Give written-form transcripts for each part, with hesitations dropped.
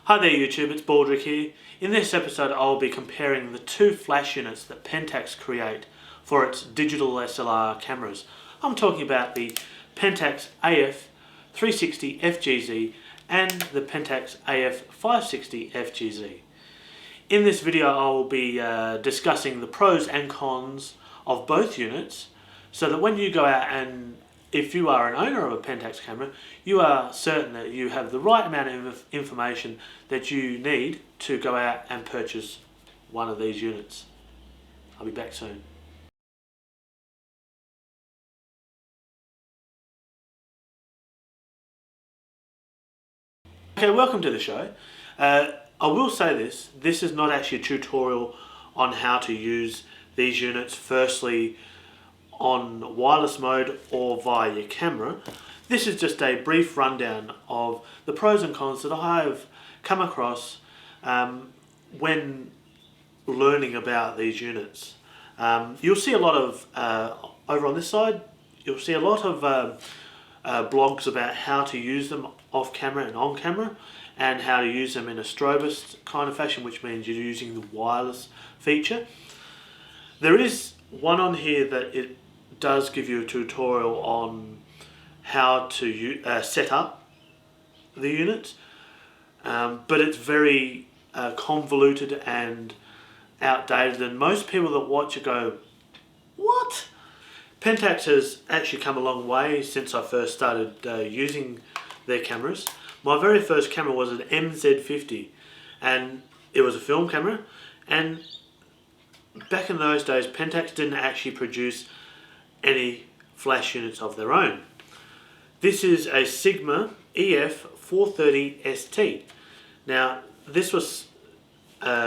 Hi there YouTube, it's Baldrick here. In this episode I'll be comparing the two flash units that Pentax create for its digital SLR cameras. I'm talking about the Pentax AF 360 FGZ and the Pentax AF 560 FGZ. In this video I'll be discussing the pros and cons of both units, so that when you go out and if you are an owner of a Pentax camera, you are certain that you have the right amount of information that you need to go out and purchase one of these units. I'll be back soon. Okay, welcome to the show. I will say this is not actually a tutorial on how to use these units firstly on wireless mode or via your camera. This is just a brief rundown of the pros and cons that I have come across when learning about these units. You'll see a lot of, over on this side, you'll see a lot of blogs about how to use them off camera and on camera, and how to use them in a strobist kind of fashion, which means you're using the wireless feature. There is one on here that it does give you a tutorial on how to set up the unit, but it's very convoluted and outdated, and most people that watch it go, what? Pentax has actually come a long way since I first started using their cameras. My very first camera was an MZ50 and it was a film camera, and back in those days Pentax didn't actually produce any flash units of their own. This is a Sigma EF 430 ST. Now this was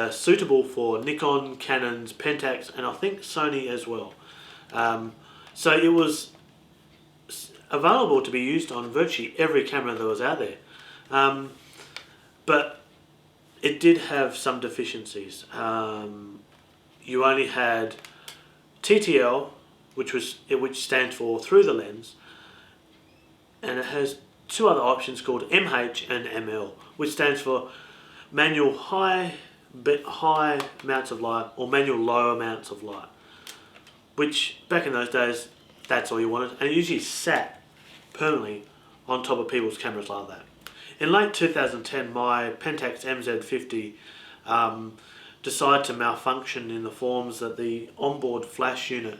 suitable for Nikon, Canons, Pentax, and I think Sony as well. So it was available to be used on virtually every camera that was out there. But it did have some deficiencies. You only had TTL, which stands for through the lens, and it has two other options called MH and ML, which stands for manual high amounts of light or manual low amounts of light, which back in those days that's all you wanted, and it usually sat permanently on top of people's cameras like that. In late 2010 my Pentax MZ50 decided to malfunction in the forms that the onboard flash unit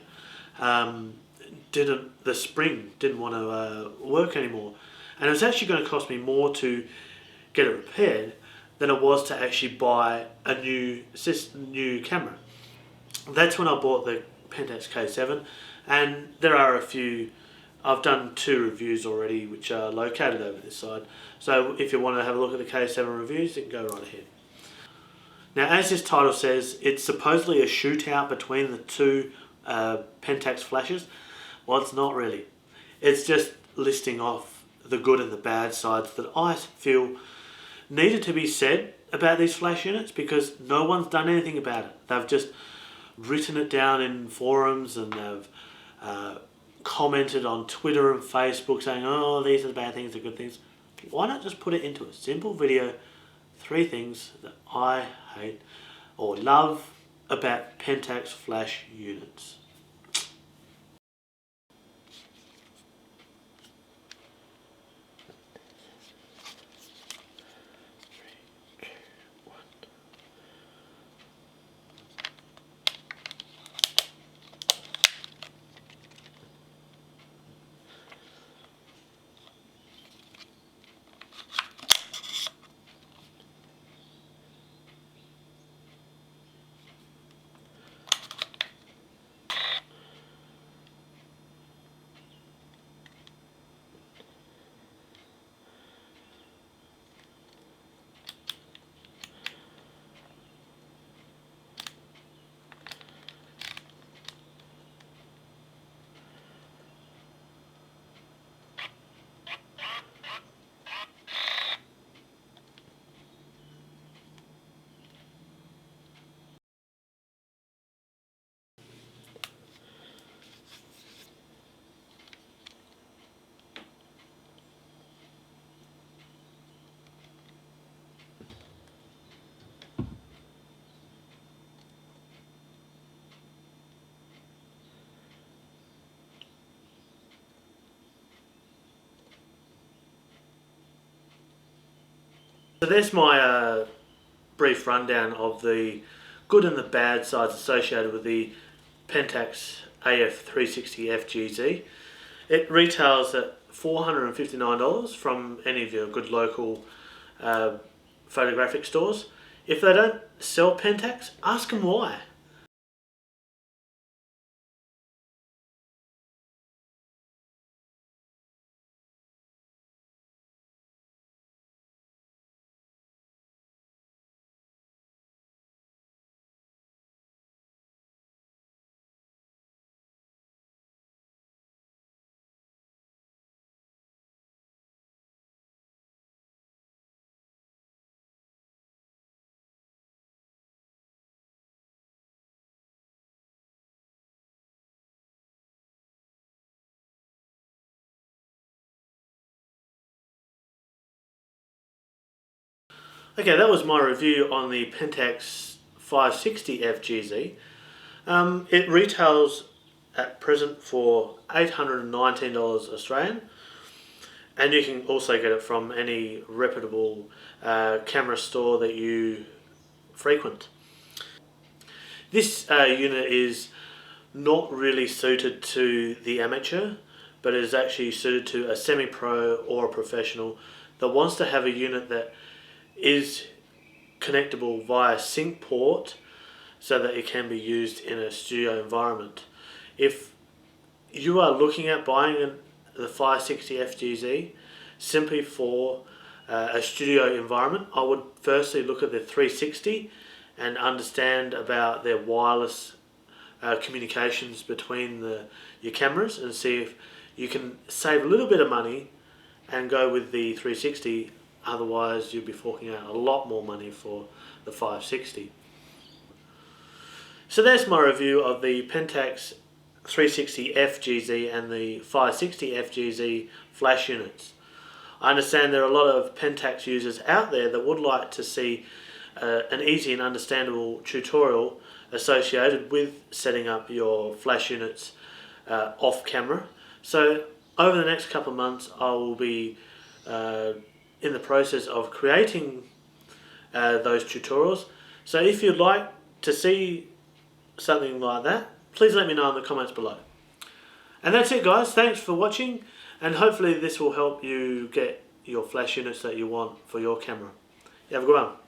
the spring didn't want to work anymore, and it was actually going to cost me more to get it repaired than it was to actually buy a new camera. That's when I bought the Pentax K7, and there are a few. I've done 2 reviews already which are located over this side, so if you want to have a look at the K7 reviews, you can go right ahead. Now, as this title says, it's supposedly a shootout between the two Pentax flashes. Well, it's not really. It's just listing off the good and the bad sides that I feel needed to be said about these flash units, because no one's done anything about it. They've just written it down in forums, and they've commented on Twitter and Facebook saying, oh, these are the bad things, the good things. Why not just put it into a simple video, 3 things that I hate or love about Pentax flash units. So there's my brief rundown of the good and the bad sides associated with the Pentax AF 360 FGZ. It retails at $459 from any of your good local photographic stores. If they don't sell Pentax, ask them why. Okay, that was my review on the Pentax 560 FGZ. It retails at present for $819 Australian, and you can also get it from any reputable camera store that you frequent. This unit is not really suited to the amateur, but is actually suited to a semi-pro or a professional that wants to have a unit that is connectable via sync port so that it can be used in a studio environment. If you are looking at buying the 560 FGZ simply for a studio environment, I would firstly look at the 360 and understand about their wireless communications between your cameras and see if you can save a little bit of money and go with the 360. Otherwise you'll be forking out a lot more money for the 560. So there's my review of the Pentax 360 FGZ and the 560 FGZ flash units. I understand there are a lot of Pentax users out there that would like to see an easy and understandable tutorial associated with setting up your flash units off camera. So over the next couple of months I will be in the process of creating those tutorials. So if you'd like to see something like that, please let me know in the comments below. And that's it guys, thanks for watching, and hopefully this will help you get your flash units that you want for your camera. You have a good one.